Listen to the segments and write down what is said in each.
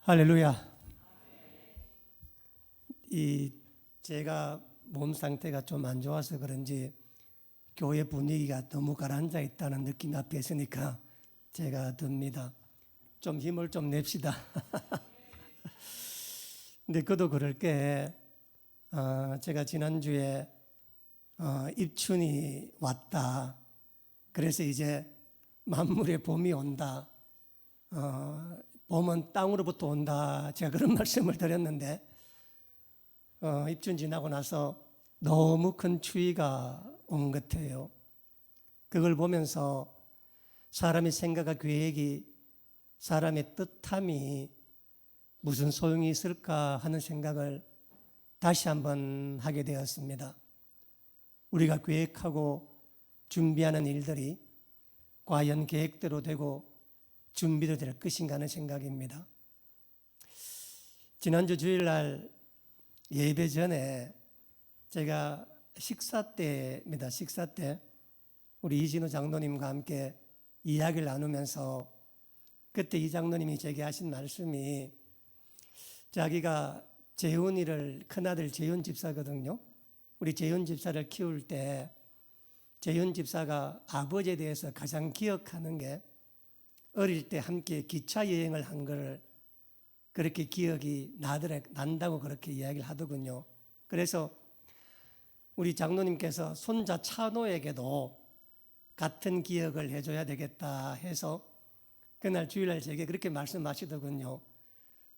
할렐루야. 제가 몸 상태가 좀 안 좋아서 그런지 교회 분위기가 너무 가라앉아 있다는 느낌이 앞에 있으니까 제가 듭니다. 좀 힘을 좀 냅시다. 근데 그도 그럴 게 제가 지난주에 입춘이 왔다. 그래서 이제 만물의 봄이 온다. 봄은 땅으로부터 온다. 제가 그런 말씀을 드렸는데 입춘 지나고 나서 너무 큰 추위가 온 것 같아요. 그걸 보면서 사람의 생각과 계획이, 사람의 뜻함이 무슨 소용이 있을까 하는 생각을 다시 한번 하게 되었습니다. 우리가 계획하고 준비하는 일들이 과연 계획대로 되고 준비도 될 것인가 하는 생각입니다. 지난주 주일날 예배 전에 제가 식사 때입니다. 식사 때 우리 이진우 장로님과 함께 이야기를 나누면서 그때 이 장로님이 제게 하신 말씀이, 자기가 재훈이를, 큰아들 재훈 집사거든요. 우리 재훈 집사를 키울 때 재훈 집사가 아버지에 대해서 가장 기억하는 게 어릴 때 함께 기차 여행을 한 걸 그렇게 기억이 난다고 그렇게 이야기를 하더군요. 그래서 우리 장로님께서 손자 찬호에게도 같은 기억을 해줘야 되겠다 해서 그날 주일날 제게 그렇게 말씀하시더군요.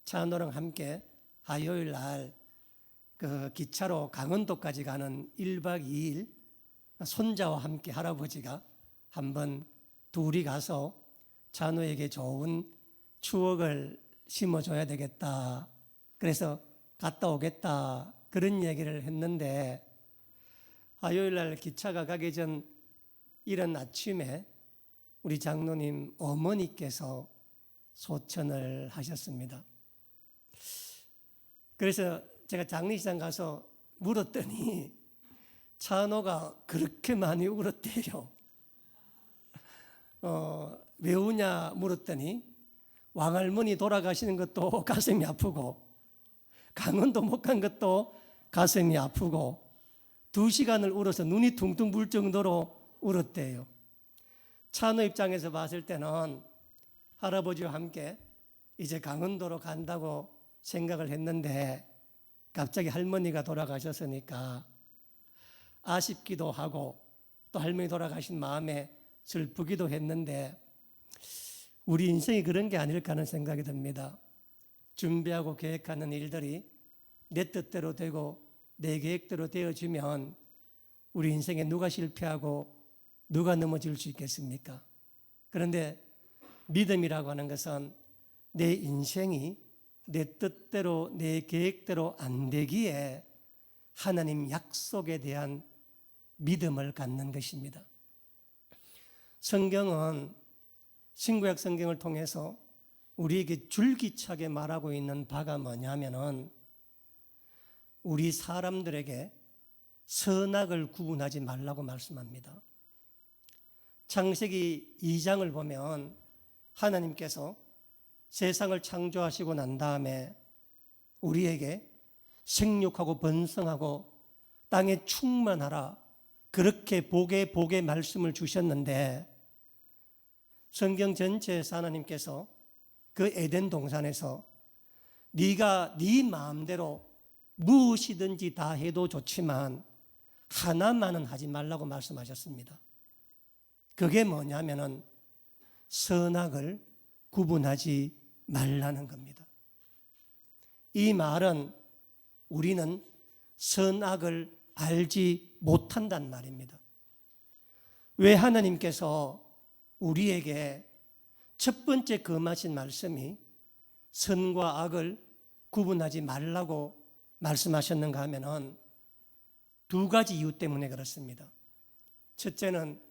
찬호랑 함께 화요일 날 그 기차로 강원도까지 가는 1박 2일 손자와 함께 할아버지가 한번 둘이 가서 찬호에게 좋은 추억을 심어줘야 되겠다. 그래서 갔다 오겠다. 그런 얘기를 했는데 화요일 날 기차가 가기 전 이른 아침에 우리 장로님 어머니께서 소천을 하셨습니다. 그래서 제가 장례식장 가서 물었더니 찬호가 그렇게 많이 울었대요. 왜 우냐 물었더니 왕할머니 돌아가시는 것도 가슴이 아프고 강원도 못 간 것도 가슴이 아프고 2시간을 울어서 눈이 퉁퉁 불 정도로 울었대요. 찬호 입장에서 봤을 때는 할아버지와 함께 이제 강원도로 간다고 생각을 했는데 갑자기 할머니가 돌아가셨으니까 아쉽기도 하고 또 할머니 돌아가신 마음에 슬프기도 했는데 우리 인생이 그런 게 아닐까 하는 생각이 듭니다. 준비하고 계획하는 일들이 내 뜻대로 되고 내 계획대로 되어지면 우리 인생에 누가 실패하고 누가 넘어질 수 있겠습니까? 그런데 믿음이라고 하는 것은 내 인생이 내 뜻대로 내 계획대로 안 되기에 하나님 약속에 대한 믿음을 갖는 것입니다. 성경은 신구약 성경을 통해서 우리에게 줄기차게 말하고 있는 바가 뭐냐면은 우리 사람들에게 선악을 구분하지 말라고 말씀합니다. 창세기 2장을 보면 하나님께서 세상을 창조하시고 난 다음에 우리에게 생육하고 번성하고 땅에 충만하라 그렇게 복의 말씀을 주셨는데 성경 전체에서 하나님께서 그 에덴 동산에서 네가 네 마음대로 무엇이든지 다 해도 좋지만 하나만은 하지 말라고 말씀하셨습니다. 그게 뭐냐면은 선악을 구분하지 말라는 겁니다. 이 말은 우리는 선악을 알지 못한단 말입니다. 왜 하나님께서 우리에게 첫 번째 금하신 말씀이 선과 악을 구분하지 말라고 말씀하셨는가 하면은 2가지 이유 때문에 그렇습니다. 첫째는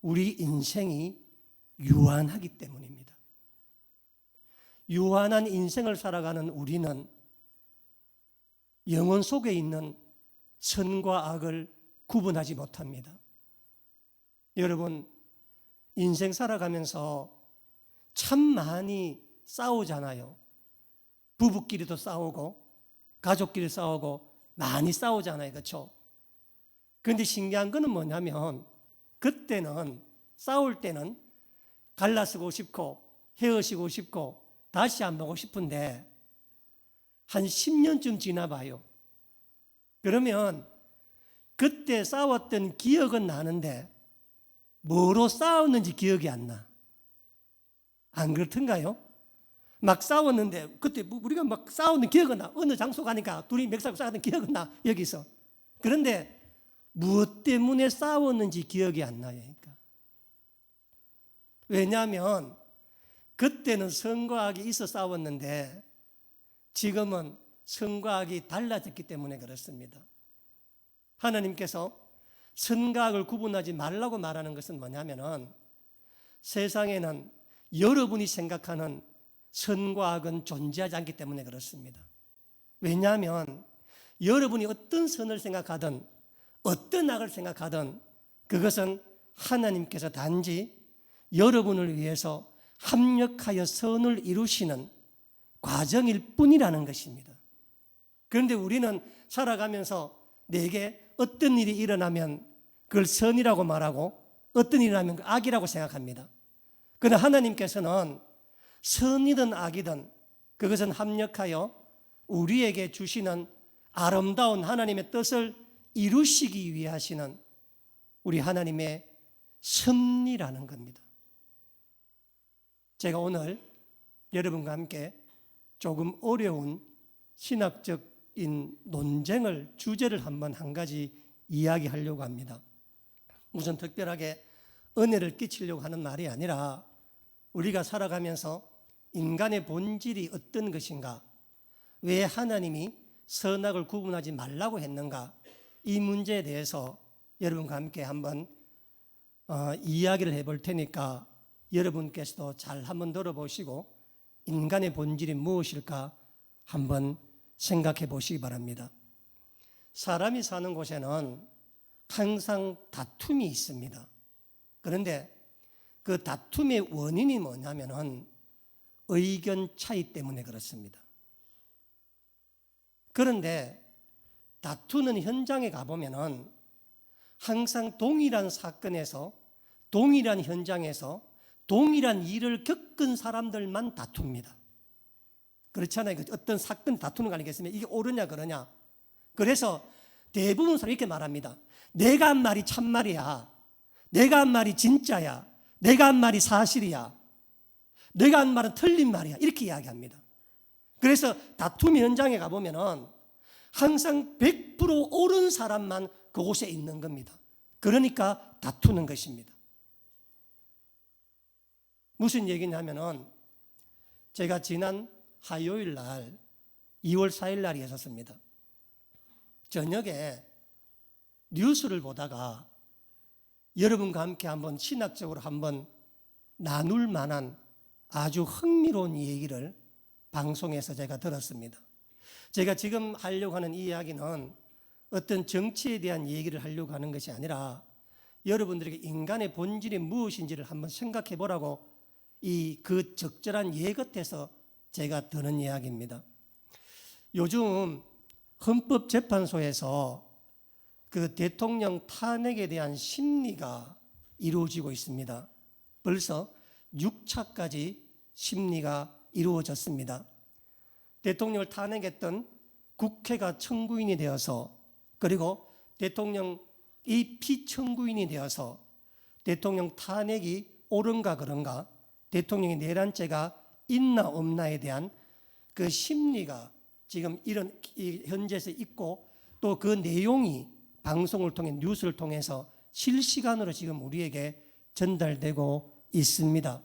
우리 인생이 유한하기 때문입니다. 유한한 인생을 살아가는 우리는 영혼 속에 있는 선과 악을 구분하지 못합니다. 여러분, 인생 살아가면서 참 많이 싸우잖아요. 부부끼리도 싸우고 가족끼리 싸우고 많이 싸우잖아요. 그렇죠? 그런데 신기한 거는 뭐냐면 그때는 싸울 때는 갈라서고 싶고 헤어지고 싶고 다시 안 보고 싶은데 한 10년쯤 지나봐요. 그러면 그때 싸웠던 기억은 나는데 뭐로 싸웠는지 기억이 안 나. 안 그렇던가요? 막 싸웠는데 그때 우리가 막 싸우는 기억은 나. 어느 장소 가니까 둘이 맥사고 싸우는 기억은 나. 여기서. 그런데 무엇 때문에 싸웠는지 기억이 안 나요. 그러니까. 왜냐하면 그때는 선과학이 있어 싸웠는데 지금은 선과학이 달라졌기 때문에 그렇습니다. 하나님께서 선과학을 구분하지 말라고 말하는 것은 뭐냐면은 세상에는 여러분이 생각하는 선과악은 존재하지 않기 때문에 그렇습니다. 왜냐하면 여러분이 어떤 선을 생각하든 어떤 악을 생각하든 그것은 하나님께서 단지 여러분을 위해서 합력하여 선을 이루시는 과정일 뿐이라는 것입니다. 그런데 우리는 살아가면서 내게 어떤 일이 일어나면 그걸 선이라고 말하고 어떤 일이 일어나면 악이라고 생각합니다. 그러나 하나님께서는 선이든 악이든 그것은 합력하여 우리에게 주시는 아름다운 하나님의 뜻을 이루시기 위해 하시는 우리 하나님의 섭리라는 겁니다. 제가 오늘 여러분과 함께 조금 어려운 신학적인 논쟁을 주제를 한번 한 가지 이야기하려고 합니다. 무슨 특별하게 은혜를 끼치려고 하는 말이 아니라 우리가 살아가면서 인간의 본질이 어떤 것인가, 왜 하나님이 선악을 구분하지 말라고 했는가, 이 문제에 대해서 여러분과 함께 한번 이야기를 해볼 테니까 여러분께서도 잘 한번 들어보시고 인간의 본질이 무엇일까 한번 생각해 보시기 바랍니다. 사람이 사는 곳에는 항상 다툼이 있습니다. 그런데 그 다툼의 원인이 뭐냐면은 의견 차이 때문에 그렇습니다. 그런데 다투는 현장에 가보면은 항상 동일한 사건에서 동일한 현장에서 동일한 일을 겪은 사람들만 다툽니다. 그렇잖아요. 어떤 사건 다투는 거 아니겠습니까? 이게 옳으냐 그러냐. 그래서 대부분 사람이 이렇게 말합니다. 내가 한 말이 참말이야. 내가 한 말이 진짜야. 내가 한 말이 사실이야. 내가 한 말은 틀린 말이야. 이렇게 이야기합니다. 그래서 다툼 현장에 가보면은 항상 100% 옳은 사람만 그곳에 있는 겁니다. 그러니까 다투는 것입니다. 무슨 얘기냐면은 제가 지난 화요일 날 2월 4일 날이 있었습니다. 저녁에 뉴스를 보다가 여러분과 함께 한번 신학적으로 한번 나눌 만한 아주 흥미로운 얘기를 방송에서 제가 들었습니다. 제가 지금 하려고 하는 이 이야기는 어떤 정치에 대한 얘기를 하려고 하는 것이 아니라 여러분들에게 인간의 본질이 무엇인지를 한번 생각해 보라고 그 적절한 예 곁에서 제가 드는 이야기입니다. 요즘 헌법재판소에서 그 대통령 탄핵에 대한 심리가 이루어지고 있습니다. 벌써 6차까지 심리가 이루어졌습니다. 대통령을 탄핵했던 국회가 청구인이 되어서 그리고 대통령이 피청구인이 되어서 대통령 탄핵이 옳은가 그런가, 대통령의 내란죄가 있나 없나에 대한 그 심리가 지금 현재에서 있고 또 그 내용이 방송을 통해 뉴스를 통해서 실시간으로 지금 우리에게 전달되고 있습니다.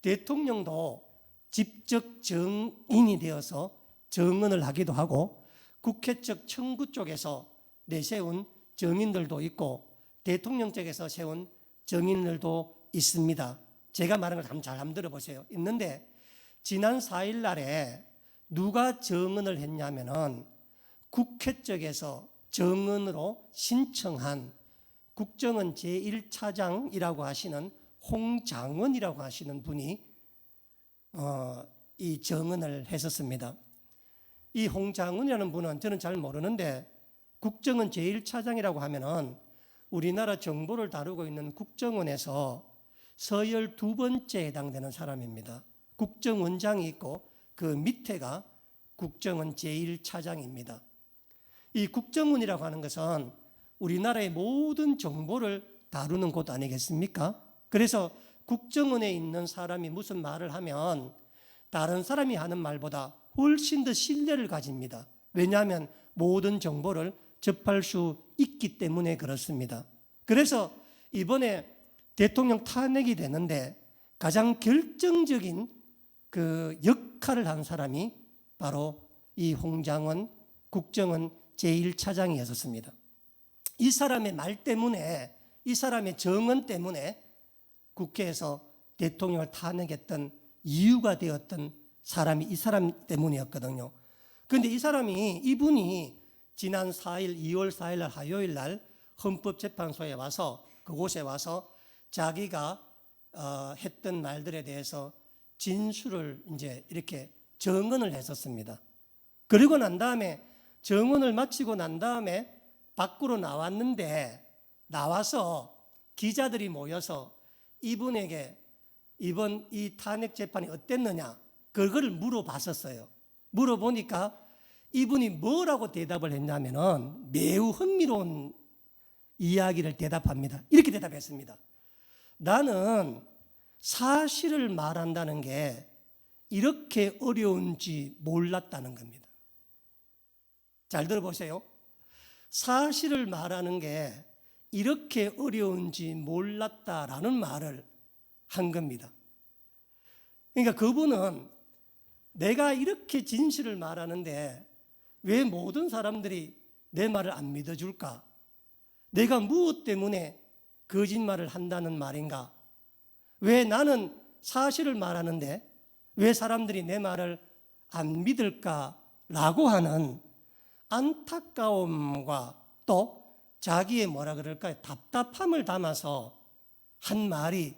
대통령도 직접 정인이 되어서 정언을 하기도 하고 국회 측 청구 쪽에서 내세운 정인들도 있고 대통령 쪽에서 세운 정인들도 있습니다. 제가 말하는 걸 잘 한번 들어보세요. 있는데 지난 4일 날에 누가 정언을 했냐면은 국회 쪽에서 정언으로 신청한 국정원 제1차장이라고 하시는 홍장원이라고 하시는 분이 이 정언을 했었습니다. 이 홍장훈이라는 분은 저는 잘 모르는데 국정원 제1차장이라고 하면은 우리나라 정보를 다루고 있는 국정원에서 서열 2번째에 해당되는 사람입니다. 국정원장이 있고 그 밑에가 국정원 제1차장입니다. 이 국정원이라고 하는 것은 우리나라의 모든 정보를 다루는 곳 아니겠습니까? 그래서 국정원에 있는 사람이 무슨 말을 하면 다른 사람이 하는 말보다 훨씬 더 신뢰를 가집니다. 왜냐하면 모든 정보를 접할 수 있기 때문에 그렇습니다. 그래서 이번에 대통령 탄핵이 되는데 가장 결정적인 그 역할을 한 사람이 바로 이 홍장원 국정원 제1차장이었습니다. 이 사람의 말 때문에, 이 사람의 정언 때문에 국회에서 대통령을 탄핵했던 이유가 되었던 사람이 이 사람 때문이었거든요. 그런데 이분이 지난 4일, 2월 4일 날 화요일 날 헌법재판소에 와서 그곳에 와서 자기가 했던 말들에 대해서 진술을 이제 이렇게 정언을 했었습니다. 그리고 난 다음에 정언을 마치고 난 다음에 밖으로 나와서 기자들이 모여서 이분에게 이번 이 탄핵 재판이 어땠느냐 그걸 물어봤었어요. 물어보니까 이분이 뭐라고 대답을 했냐면은 매우 흥미로운 이야기를 대답합니다. 이렇게 대답했습니다. 나는 사실을 말한다는 게 이렇게 어려운지 몰랐다는 겁니다. 잘 들어보세요. 사실을 말하는 게 이렇게 어려운지 몰랐다라는 말을 한 겁니다. 그러니까 그분은 내가 이렇게 진실을 말하는데 왜 모든 사람들이 내 말을 안 믿어줄까? 내가 무엇 때문에 거짓말을 한다는 말인가? 왜 나는 사실을 말하는데 왜 사람들이 내 말을 안 믿을까라고 하는 안타까움과 또 자기의 답답함을 담아서 한 말이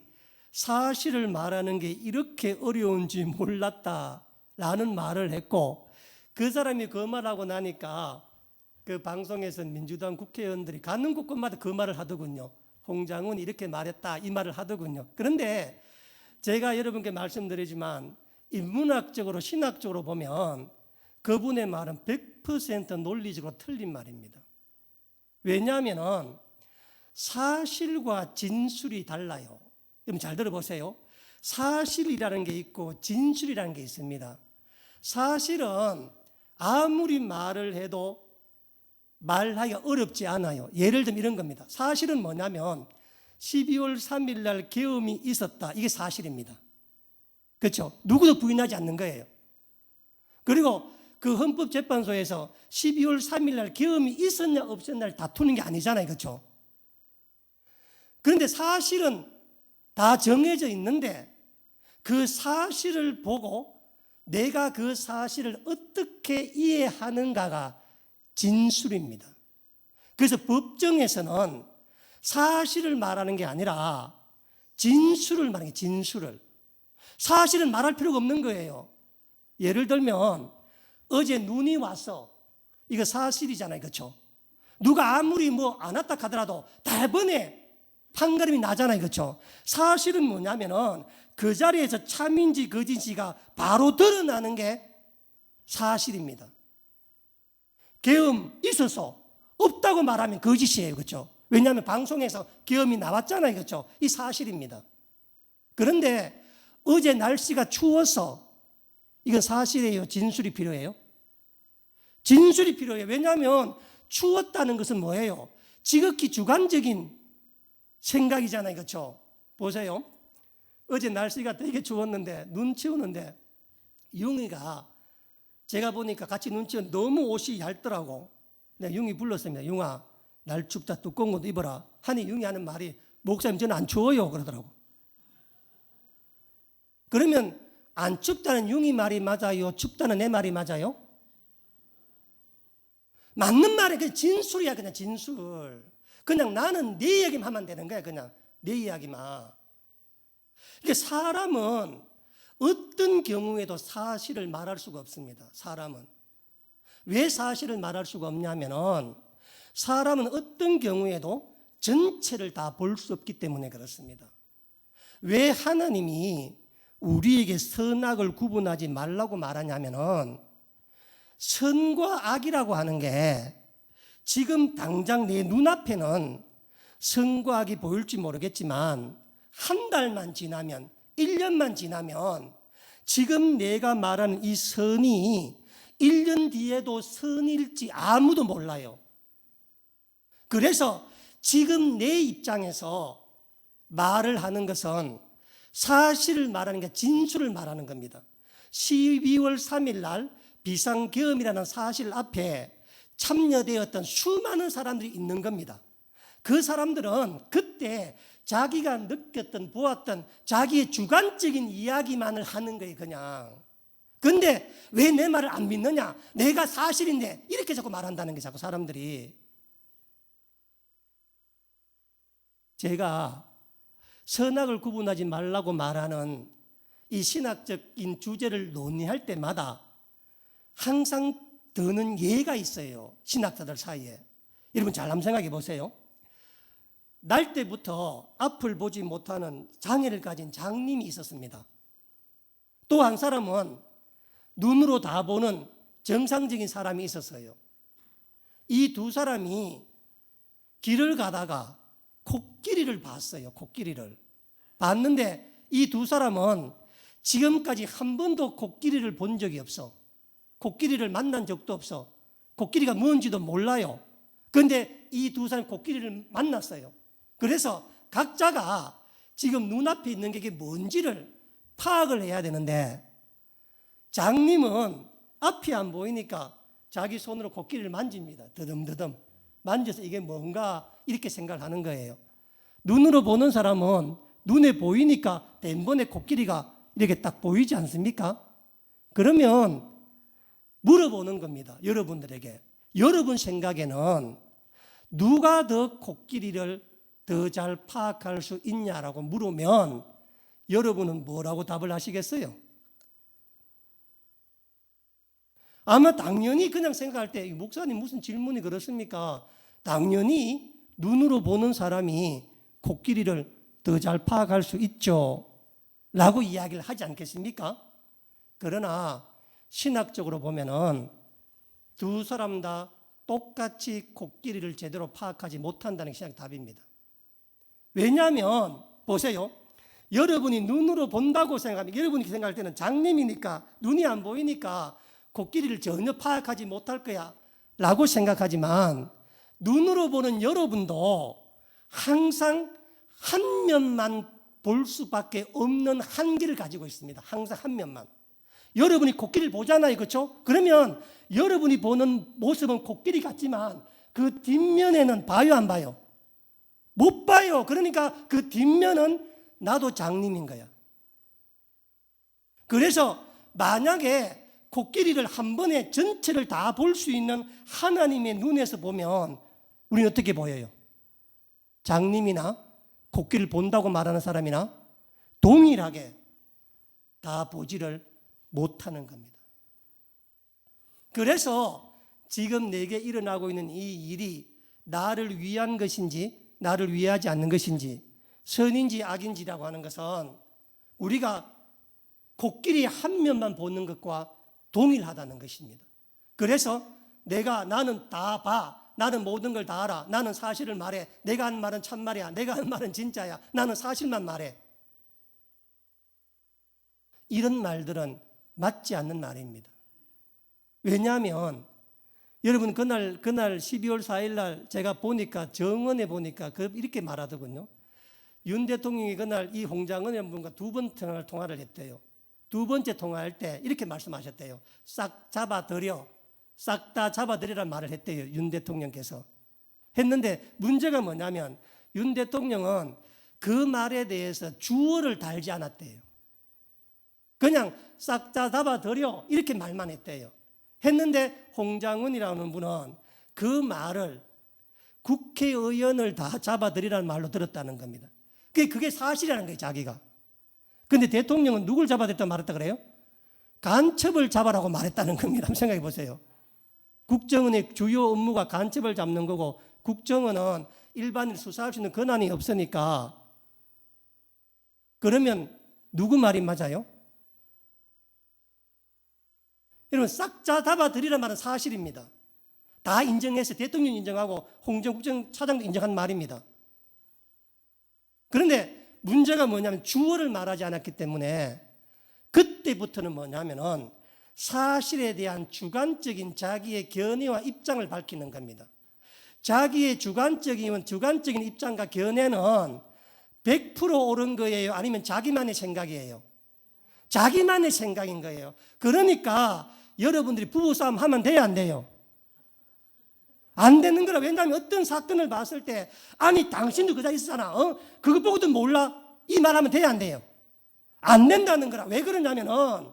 사실을 말하는 게 이렇게 어려운지 몰랐다라는 말을 했고 그 사람이 그 말하고 나니까 그 방송에서 민주당 국회의원들이 가는 곳곳마다 그 말을 하더군요. 홍장훈이 이렇게 말했다 이 말을 하더군요. 그런데 제가 여러분께 말씀드리지만 인문학적으로 신학적으로 보면 그분의 말은 100% 논리적으로 틀린 말입니다. 왜냐하면 사실과 진술이 달라요. 여러분 잘 들어보세요. 사실이라는 게 있고 진술이라는 게 있습니다. 사실은 아무리 말을 해도 말하기가 어렵지 않아요. 예를 들면 이런 겁니다. 사실은 뭐냐면 12월 3일 날 계엄이 있었다. 이게 사실입니다. 그렇죠? 누구도 부인하지 않는 거예요. 그리고 그 헌법재판소에서 12월 3일 날 계엄이 있었냐 없었냐를 다투는 게 아니잖아요. 그렇죠? 그런데 사실은 다 정해져 있는데 그 사실을 보고 내가 그 사실을 어떻게 이해하는가가 진술입니다. 그래서 법정에서는 사실을 말하는 게 아니라 진술을 말하는 게 진술을. 사실은 말할 필요가 없는 거예요. 예를 들면 어제 눈이 왔어. 이거 사실이잖아요. 그렇죠? 누가 아무리 안 왔다 하더라도 대번에 판가름이 나잖아요. 그렇죠? 사실은 뭐냐면은 그 자리에서 참인지 거짓인지가 바로 드러나는 게 사실입니다. 계엄 있어서 없다고 말하면 거짓이에요. 그렇죠? 왜냐하면 방송에서 계엄이 나왔잖아요. 그렇죠? 이 사실입니다. 그런데 어제 날씨가 추워서 이건 사실이에요. 진술이 필요해요? 진술이 필요해요. 왜냐하면 추웠다는 것은 뭐예요? 지극히 주관적인 생각이잖아요. 그렇죠? 보세요. 어제 날씨가 되게 추웠는데 눈 치우는데 융이가 제가 보니까 같이 눈 치우는데 너무 옷이 얇더라고. 내가 융이 불렀습니다. 융아 날 춥다 두꺼운 것도 입어라. 하니 융이 하는 말이 목사님 저는 안 추워요 그러더라고. 그러면 안 춥다는 융이 말이 맞아요? 춥다는 내 말이 맞아요? 맞는 말이 그냥 진술이야. 그냥 진술. 그냥 나는 네 이야기만 하면 되는 거야. 그냥 내 이야기만. 이게 사람은 어떤 경우에도 사실을 말할 수가 없습니다. 사람은. 왜 사실을 말할 수가 없냐면은 사람은 어떤 경우에도 전체를 다 볼 수 없기 때문에 그렇습니다. 왜 하나님이 우리에게 선악을 구분하지 말라고 말하냐면은 선과 악이라고 하는 게 지금 당장 내 눈앞에는 선과 악이 보일지 모르겠지만 한 달만 지나면 1년만 지나면 지금 내가 말하는 이 선이 1년 뒤에도 선일지 아무도 몰라요. 그래서 지금 내 입장에서 말을 하는 것은 사실을 말하는 게 진술을 말하는 겁니다. 12월 3일 날 비상계엄이라는 사실 앞에 참여되었던 수많은 사람들이 있는 겁니다. 그 사람들은 그때 자기가 느꼈던 보았던 자기의 주관적인 이야기만을 하는 거예요. 그냥. 근데 왜 내 말을 안 믿느냐? 내가 사실인데 이렇게 자꾸 말한다는 게 자꾸 사람들이. 제가 선악을 구분하지 말라고 말하는 이 신학적인 주제를 논의할 때마다 항상 드는 예가 있어요. 신학자들 사이에. 여러분 잘 한번 생각해 보세요. 날 때부터 앞을 보지 못하는 장애를 가진 장님이 있었습니다. 또 한 사람은 눈으로 다 보는 정상적인 사람이 있었어요. 이 두 사람이 길을 가다가 코끼리를 봤어요. 코끼리를 봤는데 이 두 사람은 지금까지 한 번도 코끼리를 본 적이 없어. 코끼리를 만난 적도 없어. 코끼리가 뭔지도 몰라요. 그런데 이 두 사람이 코끼리를 만났어요. 그래서 각자가 지금 눈앞에 있는 게 뭔지를 파악을 해야 되는데 장님은 앞이 안 보이니까 자기 손으로 코끼리를 만집니다. 더듬더듬 만져서 이게 뭔가 이렇게 생각을 하는 거예요. 눈으로 보는 사람은 눈에 보이니까 덴번에 코끼리가 이렇게 딱 보이지 않습니까? 그러면 물어보는 겁니다. 여러분들에게. 여러분 생각에는 누가 더 코끼리를 더 잘 파악할 수 있냐라고 물으면 여러분은 뭐라고 답을 하시겠어요? 아마 당연히 그냥 생각할 때 목사님 무슨 질문이 그렇습니까? 당연히 눈으로 보는 사람이 코끼리를 더 잘 파악할 수 있죠 라고 이야기를 하지 않겠습니까? 그러나 신학적으로 보면은 두 사람 다 똑같이 코끼리를 제대로 파악하지 못한다는 게 신학 답입니다. 왜냐하면 보세요. 여러분이 눈으로 본다고 생각하면 여러분이 생각할 때는 장님이니까 눈이 안 보이니까 코끼리를 전혀 파악하지 못할 거야 라고 생각하지만 눈으로 보는 여러분도 항상 한 면만 볼 수밖에 없는 한계를 가지고 있습니다. 항상 한 면만. 여러분이 코끼리를 보잖아요. 그렇죠? 그러면 여러분이 보는 모습은 코끼리 같지만 그 뒷면에는 봐요, 안 봐요? 못 봐요. 그러니까 그 뒷면은 나도 장님인 거야. 그래서 만약에 코끼리를 한 번에 전체를 다 볼 수 있는 하나님의 눈에서 보면 우리는 어떻게 보여요? 장님이나 코끼리를 본다고 말하는 사람이나 동일하게 다 보지를 못하는 겁니다. 그래서 지금 내게 일어나고 있는 이 일이 나를 위한 것인지 나를 위하지 않는 것인지 선인지 악인지라고 하는 것은 우리가 코끼리 한 면만 보는 것과 동일하다는 것입니다. 그래서 나는 다 봐. 나는 모든 걸 다 알아. 나는 사실을 말해. 내가 한 말은 참말이야. 내가 한 말은 진짜야. 나는 사실만 말해. 이런 말들은 맞지 않는 말입니다. 왜냐하면 여러분 그날 12월 4일 날 제가 보니까 정원에 보니까 이렇게 말하더군요. 윤 대통령이 그날 이 홍장은의 분과 두 번 통화를 했대요. 두 번째 통화할 때 이렇게 말씀하셨대요. 싹 잡아들여. 싹 다 잡아들이라는 말을 했대요. 윤 대통령께서. 했는데 문제가 뭐냐면 윤 대통령은 그 말에 대해서 주어를 달지 않았대요. 그냥 싹 다 잡아들여 이렇게 말만 했대요. 했는데 홍장은이라는 분은 그 말을 국회의원을 다 잡아들이라는 말로 들었다는 겁니다. 그게 사실이라는 거예요, 자기가. 근데 대통령은 누굴 잡아야 됐다 말했다 그래요? 간첩을 잡아라고 말했다는 겁니다. 한번 생각해 보세요. 국정원의 주요 업무가 간첩을 잡는 거고 국정원은 일반인 수사할 수 있는 권한이 없으니까 그러면 누구 말이 맞아요? 여러분 싹 다 잡아드리란 말은 사실입니다. 다 인정해서 대통령 인정하고 홍정 국정차장도 인정한 말입니다. 그런데 문제가 뭐냐면 주어를 말하지 않았기 때문에 그때부터는 뭐냐면은 사실에 대한 주관적인 자기의 견해와 입장을 밝히는 겁니다. 자기의 주관적인 입장과 견해는 100% 옳은 거예요? 아니면 자기만의 생각이에요? 자기만의 생각인 거예요. 그러니까 여러분들이 부부싸움 하면 돼요, 안 돼요? 안 되는 거라. 왜냐하면 어떤 사건을 봤을 때 아니 당신도 그 자리에 있었잖아. 그거 보고도 몰라? 이 말하면 돼요, 안 돼요? 안 된다는 거라. 왜 그러냐면은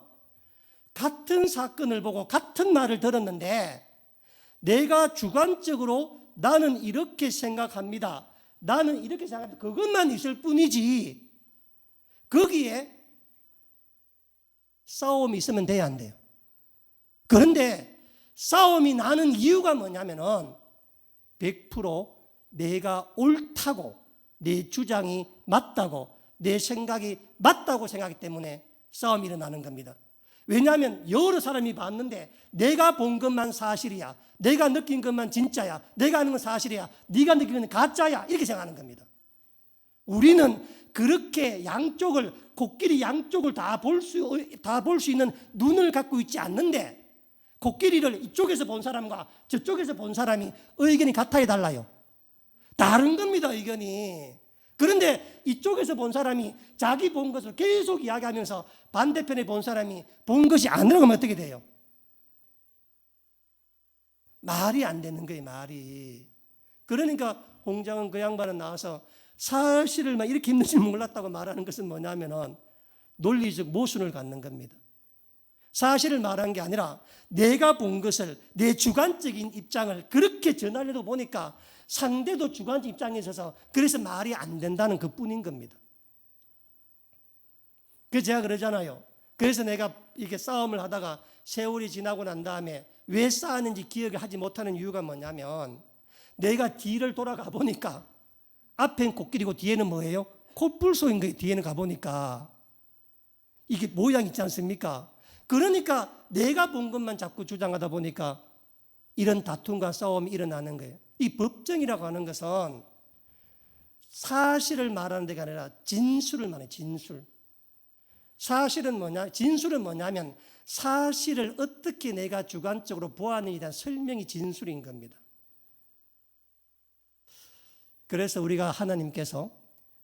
같은 사건을 보고 같은 말을 들었는데 내가 주관적으로 나는 이렇게 생각합니다. 나는 이렇게 생각합니다. 그것만 있을 뿐이지 거기에 싸움이 있으면 돼야 안 돼요. 그런데 싸움이 나는 이유가 뭐냐면은 100% 내가 옳다고 내 주장이 맞다고 내 생각이 맞다고 생각하기 때문에 싸움이 일어나는 겁니다. 왜냐하면 여러 사람이 봤는데 내가 본 것만 사실이야. 내가 느낀 것만 진짜야. 내가 아는 건 사실이야. 네가 느낀 건 가짜야. 이렇게 생각하는 겁니다. 우리는 그렇게 양쪽을 코끼리 양쪽을 다 볼 수 있는 눈을 갖고 있지 않는데 코끼리를 이쪽에서 본 사람과 저쪽에서 본 사람이 의견이 같아야 달라요. 다른 겁니다, 의견이. 그런데 이쪽에서 본 사람이 자기 본 것을 계속 이야기하면서 반대편에 본 사람이 본 것이 아니라고 하면 어떻게 돼요? 말이 안 되는 거예요, 말이. 그러니까 홍장은 그 양반은 나와서 사실을 막 이렇게 힘든 줄 몰랐다고 말하는 것은 뭐냐면은 논리적 모순을 갖는 겁니다. 사실을 말한 게 아니라 내가 본 것을 내 주관적인 입장을 그렇게 전하려다 보니까 상대도 주관적 입장에 있어서 그래서 말이 안 된다는 그뿐인 겁니다. 그래서 제가 그러잖아요. 그래서 내가 이렇게 싸움을 하다가 세월이 지나고 난 다음에 왜 싸웠는지 기억을 하지 못하는 이유가 뭐냐면 내가 뒤를 돌아가 보니까 앞엔 코끼리고 뒤에는 뭐예요? 콧불소인 거예요. 뒤에는 가보니까 이게 모양 있지 않습니까? 그러니까 내가 본 것만 자꾸 주장하다 보니까 이런 다툼과 싸움이 일어나는 거예요. 이 법정이라고 하는 것은 사실을 말하는 데가 아니라 진술을 말해요. 진술. 사실은 뭐냐? 진술은 뭐냐면 사실을 어떻게 내가 주관적으로 보았느냐에 대한 설명이 진술인 겁니다. 그래서 우리가 하나님께서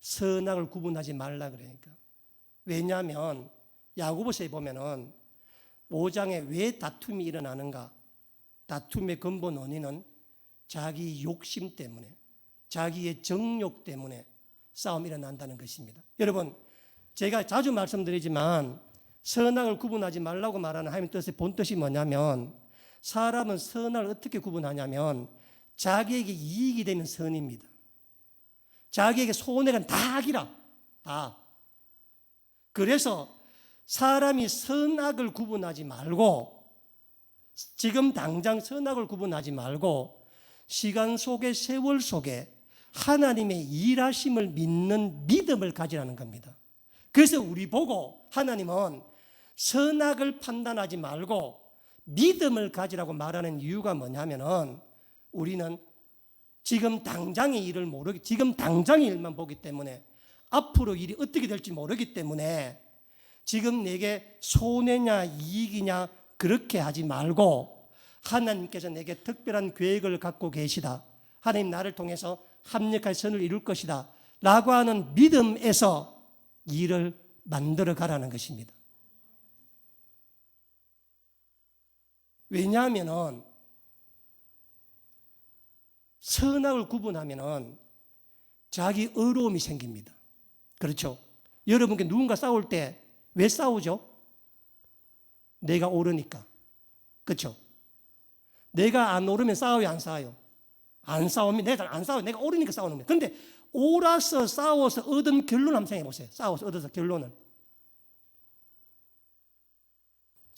선악을 구분하지 말라 그러니까. 왜냐하면 야고보서에 보면은 5장에 왜 다툼이 일어나는가? 다툼의 근본 원인은 자기 욕심 때문에, 자기의 정욕 때문에 싸움이 일어난다는 것입니다. 여러분, 제가 자주 말씀드리지만 선악을 구분하지 말라고 말하는 하나님의 뜻의 본뜻이 뭐냐면 사람은 선악을 어떻게 구분하냐면 자기에게 이익이 되면 선입니다. 자기에게 손해가 다 악이라. 다. 그래서 사람이 선악을 구분하지 말고 지금 당장 선악을 구분하지 말고 시간 속에 세월 속에 하나님의 일하심을 믿는 믿음을 가지라는 겁니다. 그래서 우리 보고 하나님은 선악을 판단하지 말고 믿음을 가지라고 말하는 이유가 뭐냐면은 우리는 지금 당장의 일을 모르기, 지금 당장의 일만 보기 때문에 앞으로 일이 어떻게 될지 모르기 때문에 지금 내게 손해냐 이익이냐 그렇게 하지 말고 하나님께서 내게 특별한 계획을 갖고 계시다. 하나님 나를 통해서 합력할 선을 이룰 것이다. 라고 하는 믿음에서 일을 만들어 가라는 것입니다. 왜냐하면 선악을 구분하면 자기 의로움이 생깁니다. 그렇죠? 여러분께 누군가 싸울 때 왜 싸우죠? 내가 옳으니까. 그렇죠? 내가 안 옳으면 싸워요, 안 싸워요? 안 싸우면 내가 안 싸워요. 내가 옳으니까 싸우는 거예요. 그런데 옳아서 싸워서 얻은 결론 한번 생각해 보세요. 싸워서 얻어서 결론은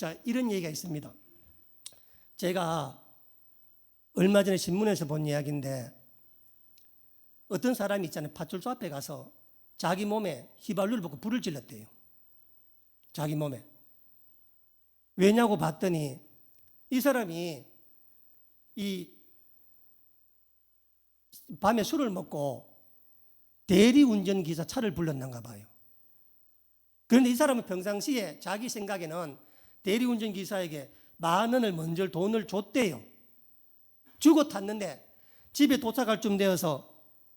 자, 이런 얘기가 있습니다. 제가 얼마 전에 신문에서 본 이야기인데 어떤 사람이 있잖아요. 파출소 앞에 가서 자기 몸에 휘발유를 붓고 불을 질렀대요. 자기 몸에. 왜냐고 봤더니 이 사람이 이 밤에 술을 먹고 대리운전기사 차를 불렀는가 봐요. 그런데 이 사람은 평상시에 자기 생각에는 대리운전기사에게 10,000원을 먼저 돈을 줬대요. 주고 탔는데 집에 도착할 쯤 되어서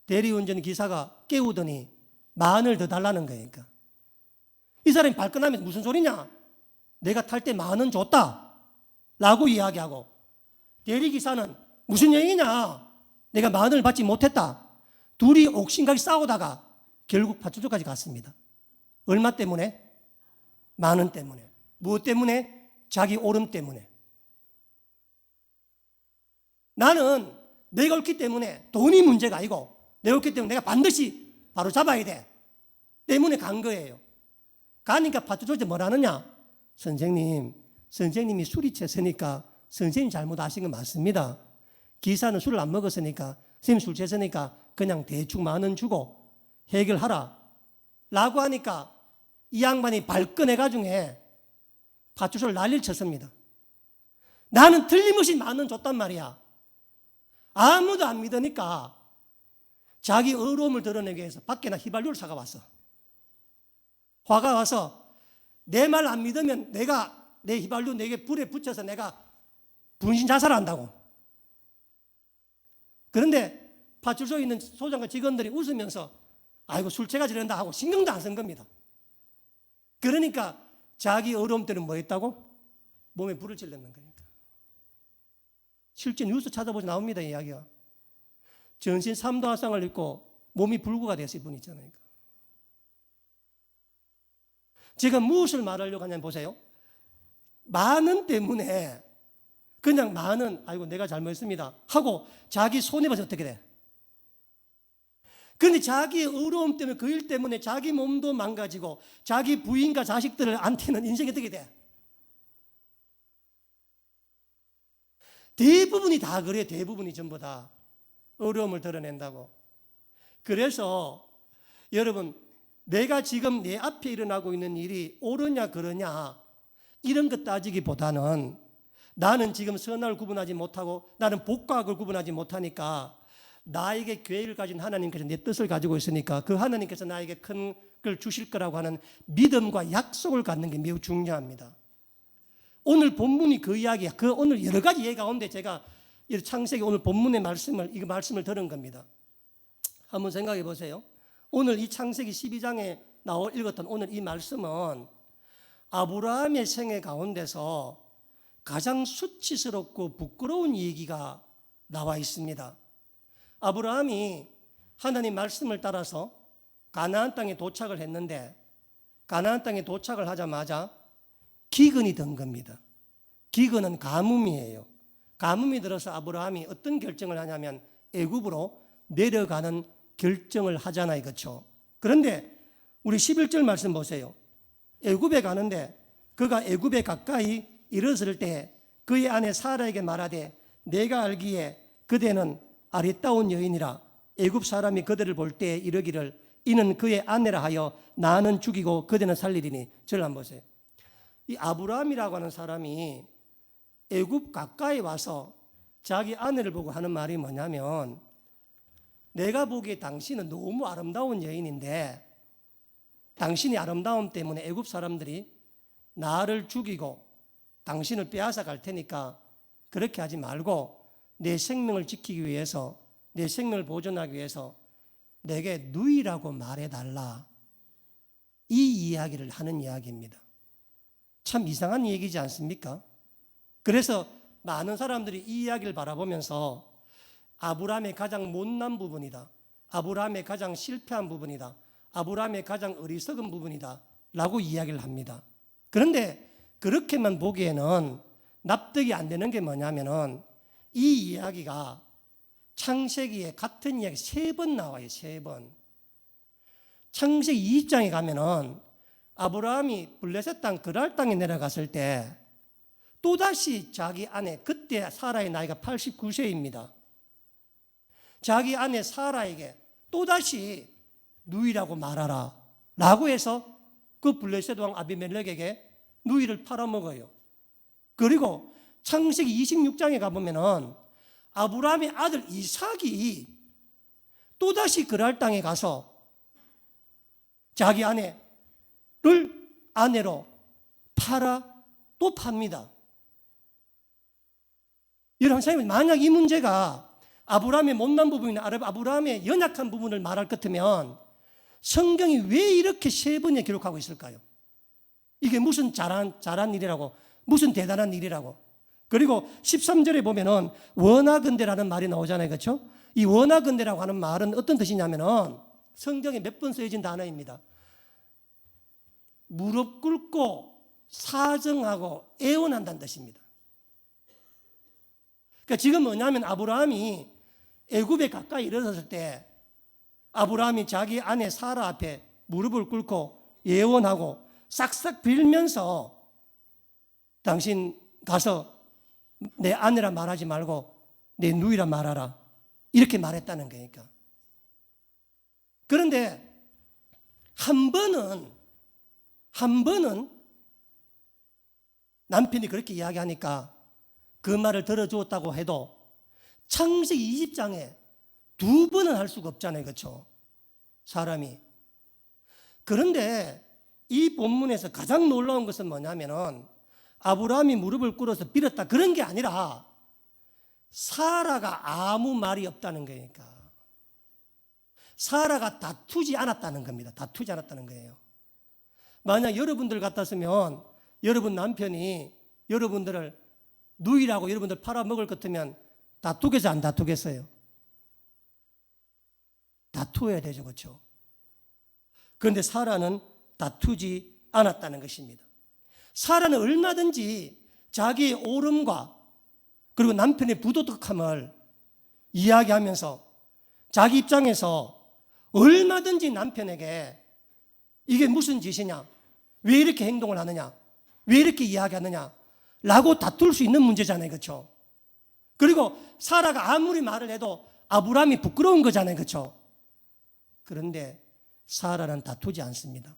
대리운전기사가 깨우더니 10,000원을 더 달라는 거니까. 이 사람이 발끈하면서 무슨 소리냐? 내가 탈 때 10,000원 줬다 라고 이야기하고, 대리기사는 무슨 얘기냐? 내가 10,000원을 받지 못했다. 둘이 옥신각이 싸우다가 결국 파출소까지 갔습니다. 얼마 때문에? 10,000원 때문에. 무엇 때문에? 자기 오름 때문에. 나는 내가 옳기 때문에 돈이 문제가 아니고 내가 옳기 때문에 내가 반드시 바로 잡아야 돼 때문에 간 거예요. 가니까 파출소에서 뭐라느냐? 선생님이 술이 취했으니까 선생님 잘못하신 건 맞습니다. 기사는 술을 안 먹었으니까 선생님 술 취했으니까 그냥 대충 10,000원 주고 해결하라 라고 하니까 이 양반이 발끈해가지고 파출소를 난리를 쳤습니다. 나는 틀림없이 10,000원 줬단 말이야. 아무도 안 믿으니까 자기 어려움을 드러내기 위해서 밖에 나 휘발유를 사가 왔어. 화가 와서 내 말 안 믿으면 내가 내 휘발유 내게 불에 붙여서 내가 분신 자살한다고. 그런데 파출소에 있는 소장과 직원들이 웃으면서 아이고 술취가 저런다 하고 신경도 안 쓴 겁니다. 그러니까 자기 어려움 때는 뭐 했다고? 몸에 불을 질렀는 거니까. 실제 뉴스 찾아보지 나옵니다, 이 이야기가. 전신 3도 화상을 입고 몸이 불구가 됐을 뿐 있잖아요. 제가 무엇을 말하려고 하냐면 보세요. 10,000원 때문에 그냥 10,000원, 아이고 내가 잘못했습니다 하고 자기 손해봐서 어떻게 돼? 그런데 자기의 어려움 때문에 그 일 때문에 자기 몸도 망가지고 자기 부인과 자식들을 안티는 인생이 어떻게 돼? 대부분이 다 그래요. 대부분이 전부 다 어려움을 드러낸다고. 그래서 여러분, 내가 지금 내 앞에 일어나고 있는 일이 옳으냐 그러냐 이런 것 따지기보다는 나는 지금 선악을 구분하지 못하고 나는 복과 악을 구분하지 못하니까 나에게 계획을 가진 하나님께서 내 뜻을 가지고 있으니까 그 하나님께서 나에게 큰 걸 주실 거라고 하는 믿음과 약속을 갖는 게 매우 중요합니다. 오늘 본문이 그 이야기야. 그 오늘 여러 가지 예가 가운데 제가 창세기 오늘 본문의 말씀을 들은 겁니다. 한번 생각해 보세요. 오늘 이 창세기 12장에 읽었던 오늘 이 말씀은 아브라함의 생애 가운데서 가장 수치스럽고 부끄러운 얘기가 나와 있습니다. 아브라함이 하나님 말씀을 따라서 가나안 땅에 도착을 했는데 가나안 땅에 도착을 하자마자 기근이 든 겁니다. 기근은 가뭄이에요. 가뭄이 들어서 아브라함이 어떤 결정을 하냐면 애굽으로 내려가는 결정을 하잖아요. 그렇죠? 그런데 우리 11절 말씀 보세요. 애굽에 가는데 그가 애굽에 가까이 이르렀을 때 그의 아내 사라에게 말하되 내가 알기에 그대는 아리따운 여인이라 애굽 사람이 그대를 볼 때 이르기를 이는 그의 아내라 하여 나는 죽이고 그대는 살리리니. 저를 한번 보세요. 이 아브라함이라고 하는 사람이 애굽 가까이 와서 자기 아내를 보고 하는 말이 뭐냐면 내가 보기에 당신은 너무 아름다운 여인인데 당신의 아름다움 때문에 애굽 사람들이 나를 죽이고 당신을 빼앗아 갈 테니까 그렇게 하지 말고 내 생명을 지키기 위해서 내 생명을 보존하기 위해서 내게 누이라고 말해달라. 이 이야기를 하는 이야기입니다. 참 이상한 얘기지 않습니까? 그래서 많은 사람들이 이 이야기를 바라보면서 아브라함의 가장 못난 부분이다. 아브라함의 가장 실패한 부분이다. 아브라함의 가장 어리석은 부분이다. 라고 이야기를 합니다. 그런데 그렇게만 보기에는 납득이 안 되는 게 뭐냐면은 이 이야기가 창세기에 같은 이야기 3번 나와요. 3번. 창세기 2장에 가면은 아브라함이 블레셋 땅 그랄 땅에 내려갔을 때 또다시 자기 아내, 그때 사라의 나이가 89세입니다. 자기 아내 사라에게 또다시 누이라고 말하라 라고 해서 그 블레셋 왕 아비멜렉에게 누이를 팔아먹어요. 그리고 창세기 26장에 가보면은 아브라함의 아들 이삭이 또다시 그랄 땅에 가서 자기 아내를 아내로 팔아 또 팝니다. 여러분, 만약 이 문제가 아브라함의 못난 부분이나 아브라함의 연약한 부분을 말할 것 같으면 성경이 왜 이렇게 세 번에 기록하고 있을까요? 이게 무슨 잘한 일이라고, 무슨 대단한 일이라고. 그리고 13절에 보면은 원하건대라는 말이 나오잖아요. 그렇죠? 이 원하건대라고 하는 말은 어떤 뜻이냐면은 성경에 몇 번 쓰여진 단어입니다. 무릎 꿇고 사정하고 애원한다는 뜻입니다. 그러니까 지금 뭐냐면 아브라함이 애굽에 가까이 이르렀을 때 아브라함이 자기 아내 사라 앞에 무릎을 꿇고 예언하고 싹싹 빌면서 당신 가서 내 아내라 말하지 말고 내 누이라 말하라 이렇게 말했다는 거니까. 그런데 한 번은 남편이 그렇게 이야기하니까 그 말을 들어주었다고 해도 창세기 20장에 두 번은 할 수가 없잖아요. 그렇죠? 사람이. 그런데 이 본문에서 가장 놀라운 것은 뭐냐면은 아브라함이 무릎을 꿇어서 빌었다 그런 게 아니라 사라가 아무 말이 없다는 거니까. 사라가 다투지 않았다는 겁니다. 다투지 않았다는 거예요. 만약 여러분들 같았으면 여러분 남편이 여러분들을 누이라고 여러분들 팔아먹을 것 같으면 다투겠어요? 안 다투겠어요? 다투어야 되죠. 그렇죠? 그런데 사라는 다투지 않았다는 것입니다. 사라는 얼마든지 자기의 옳음과 그리고 남편의 부도덕함을 이야기하면서 자기 입장에서 얼마든지 남편에게 이게 무슨 짓이냐, 왜 이렇게 행동을 하느냐, 왜 이렇게 이야기하느냐 라고 다툴 수 있는 문제잖아요. 그렇죠? 그리고 사라가 아무리 말을 해도 아브라함이 부끄러운 거잖아요. 그렇죠? 그런데 사라는 다투지 않습니다.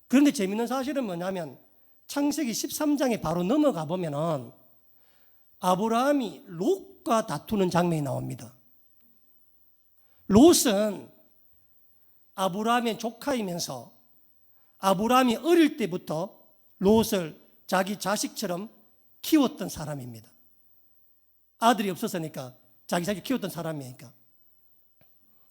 그런데 재미있는 사실은 뭐냐면 창세기 13장에 바로 넘어가 보면은 아브라함이 롯과 다투는 장면이 나옵니다. 롯은 아브라함의 조카이면서 아브라함이 어릴 때부터 롯을 자기 자식처럼 키웠던 사람입니다. 아들이 없었으니까 자기 자식 키웠던 사람이니까.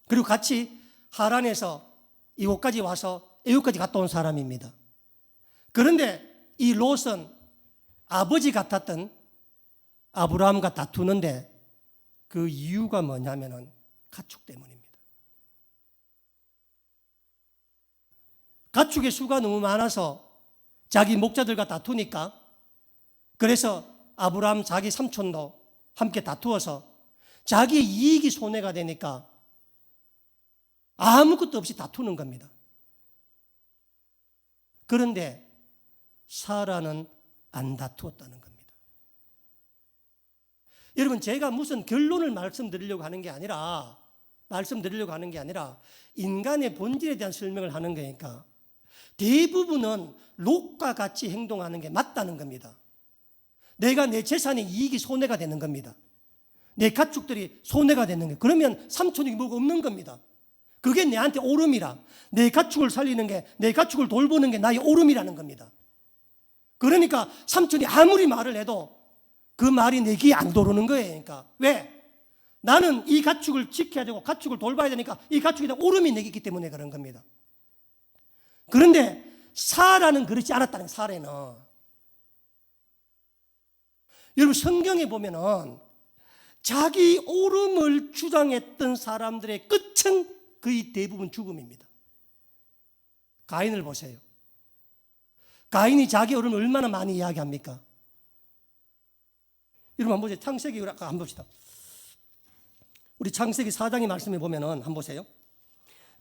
그리고 같이 하란에서 이곳까지 와서 애굽까지 갔다 온 사람입니다. 그런데 이 롯은 아버지 같았던 아브라함과 다투는데 그 이유가 뭐냐면은 가축 때문입니다. 가축의 수가 너무 많아서 자기 목자들과 다투니까 그래서 아브라함 자기 삼촌도 함께 다투어서 자기의 이익이 손해가 되니까 아무것도 없이 다투는 겁니다. 그런데 사라는 안 다투었다는 겁니다. 여러분, 제가 무슨 결론을 말씀드리려고 하는 게 아니라 인간의 본질에 대한 설명을 하는 거니까 대부분은 롯과 같이 행동하는 게 맞다는 겁니다. 내가 내 재산의 이익이 손해가 되는 겁니다. 내 가축들이 손해가 되는 거예요. 그러면 삼촌이 뭐가 없는 겁니다. 그게 내한테 오름이라. 내 가축을 살리는 게, 내 가축을 돌보는 게 나의 오름이라는 겁니다. 그러니까 삼촌이 아무리 말을 해도 그 말이 내 귀에 안 들어오는 거예요. 그러니까 왜? 나는 이 가축을 지켜야 되고 가축을 돌봐야 되니까 이 가축에 대한 오름이 내게 있기 때문에 그런 겁니다. 그런데 사라는 그렇지 않았다는 거예요. 사라는. 여러분, 성경에 보면은 자기 옳음을 주장했던 사람들의 끝은 거의 대부분 죽음입니다. 가인을 보세요. 가인이 자기 옳음을 얼마나 많이 이야기합니까? 여러분 한번 보세요. 창세기 한번 봅시다. 우리 창세기 4장의 말씀에 보면은 한번 보세요.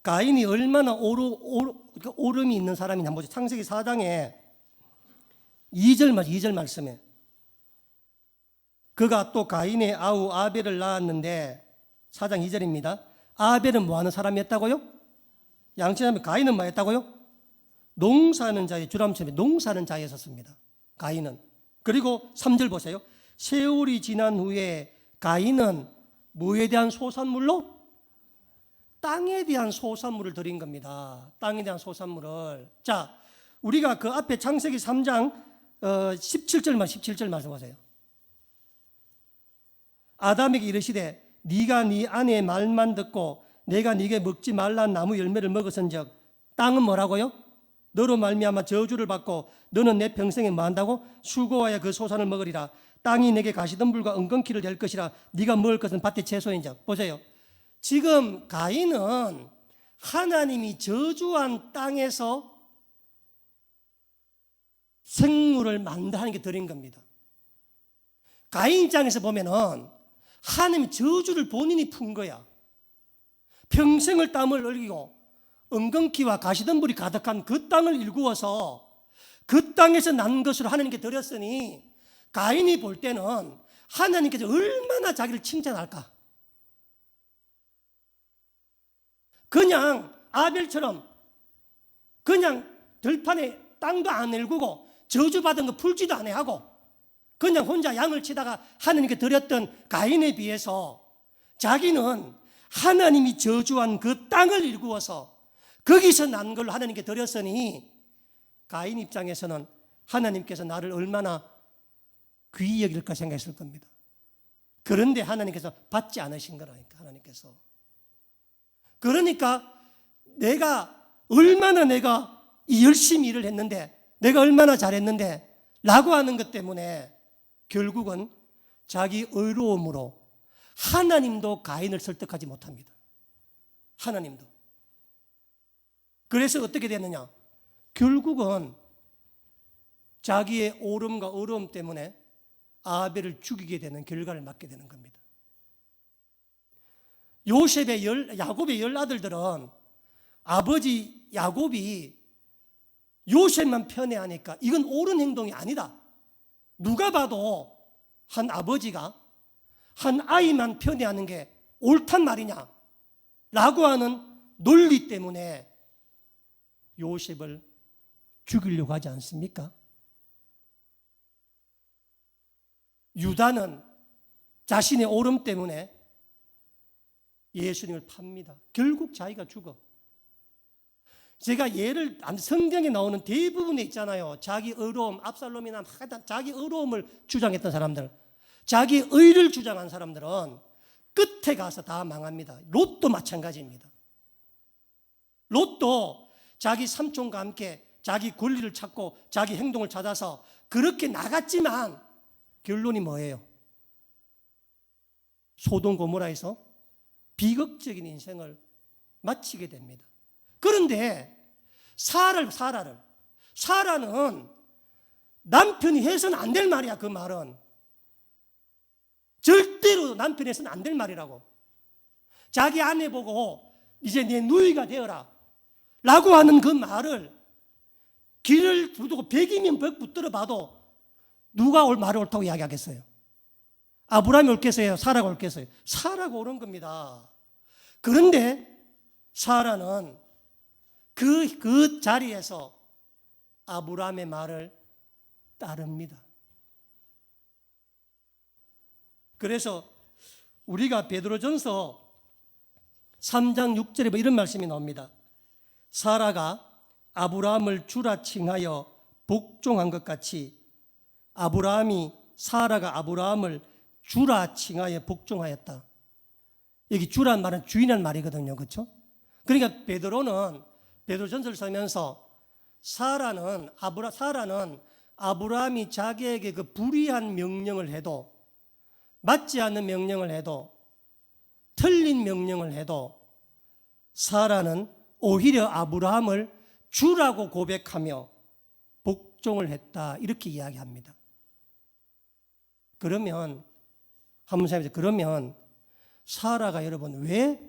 가인이 얼마나 옳음이 있는 사람이냐 한번 보세요. 창세기 4장에 2절 말씀에 그가 또 가인의 아우 아벨을 낳았는데 4장 2절입니다. 아벨은 뭐하는 사람이었다고요? 양치하면 가인은 뭐였다고요? 농사하는 자의 주람처럼 농사하는 자였었습니다. 가인은. 그리고 3절 보세요. 세월이 지난 후에 가인은 뭐에 대한 소산물로? 땅에 대한 소산물을 드린 겁니다. 땅에 대한 소산물을. 자, 우리가 그 앞에 창세기 3장 17절 말씀하세요. 아담에게 이르시되 네가 네 아내의 말만 듣고 내가 네게 먹지 말란 나무 열매를 먹었은즉 땅은 뭐라고요? 너로 말미암아 저주를 받고 너는 내 평생에 뭐한다고? 수고하여 그 소산을 먹으리라. 땅이 내게 가시덤불과 은근키를 될 것이라. 네가 먹을 것은 밭의 채소인즉. 보세요. 지금 가인은 하나님이 저주한 땅에서 생물을 만드는 게 드린 겁니다. 가인 입장에서 보면은 하나님이 저주를 본인이 푼 거야. 평생을 땀을 흘리고 은근키와 가시덤불이 가득한 그 땅을 일구어서 그 땅에서 난 것으로 하나님께 드렸으니 가인이 볼 때는 하나님께서 얼마나 자기를 칭찬할까. 그냥 아벨처럼 그냥 들판에 땅도 안 일구고 저주받은 거 풀지도 안 하고 그냥 혼자 양을 치다가 하나님께 드렸던 가인에 비해서 자기는 하나님이 저주한 그 땅을 일구어서 거기서 난 걸로 하나님께 드렸으니 가인 입장에서는 하나님께서 나를 얼마나 귀히 여길까 생각했을 겁니다. 그런데 하나님께서 받지 않으신 거라니까. 하나님께서. 그러니까 얼마나 내가 열심히 일을 했는데 내가 얼마나 잘했는데 라고 하는 것 때문에 결국은 자기 의로움으로 하나님도 가인을 설득하지 못합니다. 하나님도. 그래서 어떻게 됐느냐? 결국은 자기의 오름과 어려움 때문에 아벨을 죽이게 되는 결과를 맞게 되는 겁니다. 야곱의 10아들들은 아버지 야곱이 요셉만 편애하니까 이건 옳은 행동이 아니다. 누가 봐도 한 아버지가 한 아이만 편애하는 게 옳단 말이냐 라고 하는 논리 때문에 요셉을 죽이려고 하지 않습니까? 유다는 자신의 옳음 때문에 예수님을 팝니다. 결국 자기가 죽어. 제가 성경에 나오는 대부분에 있잖아요. 자기 의로움, 압살롬이나 자기 의로움을 주장했던 사람들, 자기 의를 주장한 사람들은 끝에 가서 다 망합니다. 롯도 마찬가지입니다. 롯도 자기 삼촌과 함께 자기 권리를 찾고 자기 행동을 찾아서 그렇게 나갔지만 결론이 뭐예요? 소돔 고모라에서 비극적인 인생을 마치게 됩니다. 그런데 사라는 남편이 해서는 안 될 말이야. 그 말은 절대로 남편이 해서는 안 될 말이라고. 자기 아내 보고 이제 내 누이가 되어라 라고 하는 그 말을 길을 두고 100이면 100 붙들어 봐도 누가 말이 옳다고 이야기하겠어요? 아브라함이 옳겠어요? 사라가 옳겠어요? 사라가 옳은 겁니다. 그런데 사라는 그 자리에서 아브라함의 말을 따릅니다. 그래서 우리가 베드로전서 3장 6절에 이런 말씀이 나옵니다. 사라가 아브라함을 주라 칭하여 복종한 것 같이 사라가 아브라함을 주라 칭하여 복종하였다. 여기 주란 말은 주인이라는 말이거든요. 그렇죠? 그러니까 베드로전서를 쓰면서 사라는 아브라함이 자기에게 그 불의한 명령을 해도, 맞지 않는 명령을 해도, 틀린 명령을 해도 사라는 오히려 아브라함을 주라고 고백하며 복종을 했다. 이렇게 이야기합니다. 그러면 한번 생각해보세요. 그러면 사라가 여러분 왜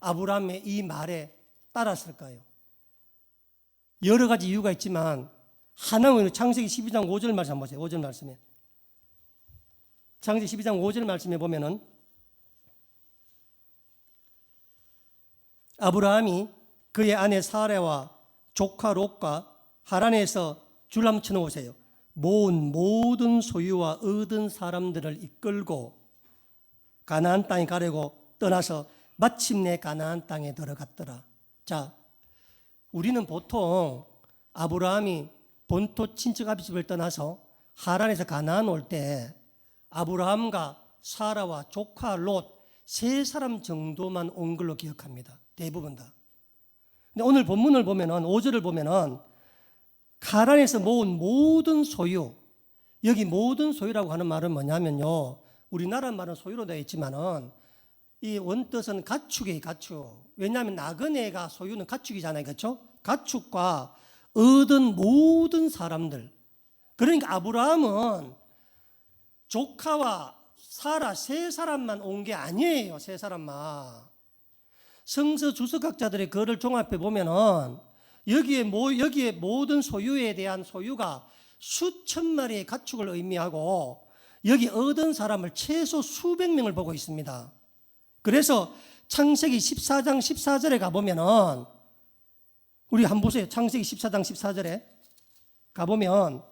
아브라함의 이 말에 따랐을까요? 여러 가지 이유가 있지만 하나님은 창세기 12장 5절 말씀 한번 보세요. 5절 말씀에. 창세기 12장 5절 말씀에 보면은 아브라함이 그의 아내 사라와 조카 롯과 하란에서 줄 한번 쳐놓으세요. 모은 모든 소유와 얻은 사람들을 이끌고 가나안 땅에 가려고 떠나서 마침내 가나안 땅에 들어갔더라. 자, 우리는 보통 아브라함이 본토 친척 아비집을 떠나서 하란에서 가나안 올 때 아브라함과 사라와 조카 롯 세 사람 정도만 온 걸로 기억합니다. 대부분 다. 근데 오늘 본문을 보면은 5절을 보면은 가란에서 모은 모든 소유, 여기 모든 소유라고 하는 말은 뭐냐면요, 우리나라 말은 소유로 되어 있지만은 이 원뜻은 가축이에요. 가축. 왜냐하면 나그네가 소유는 가축이잖아요. 그렇죠? 가축과 얻은 모든 사람들. 그러니까 아브라함은 조카와 사라 세 사람만 온 게 아니에요. 세 사람만. 성서 주석학자들의 글을 종합해 보면은 여기에 모든 소유에 대한 소유가 수천 마리의 가축을 의미하고 여기 얻은 사람을 최소 수백 명을 보고 있습니다. 그래서 창세기 14장 14절에 가보면은 우리 한번 보세요. 창세기 14장 14절에 가보면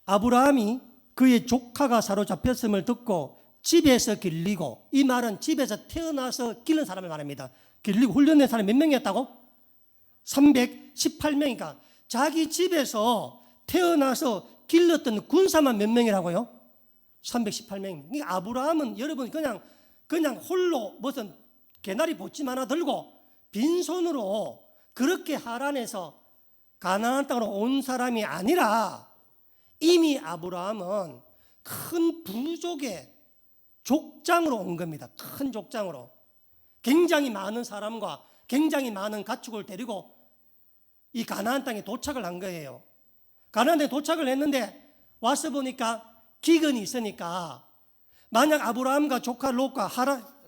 아브라함이 그의 조카가 사로잡혔음을 듣고 집에서 길리고, 이 말은 집에서 태어나서 기른 사람을 말합니다. 길리고 훈련된 사람이 몇 명이었다고? 318명이니까 자기 집에서 태어나서 길렀던 군사만 몇 명이라고요? 318명. 이 아브라함은 여러분 그냥 홀로 무슨 개나리 보침 하나 들고 빈손으로 그렇게 하란에서 가나안 땅으로 온 사람이 아니라 이미 아브라함은 큰 부족의 족장으로 온 겁니다. 큰 족장으로. 굉장히 많은 사람과 굉장히 많은 가축을 데리고 이 가나안 땅에 도착을 한 거예요. 가나안 땅에 도착을 했는데 와서 보니까 기근이 있으니까 만약 아브라함과 조카 롯과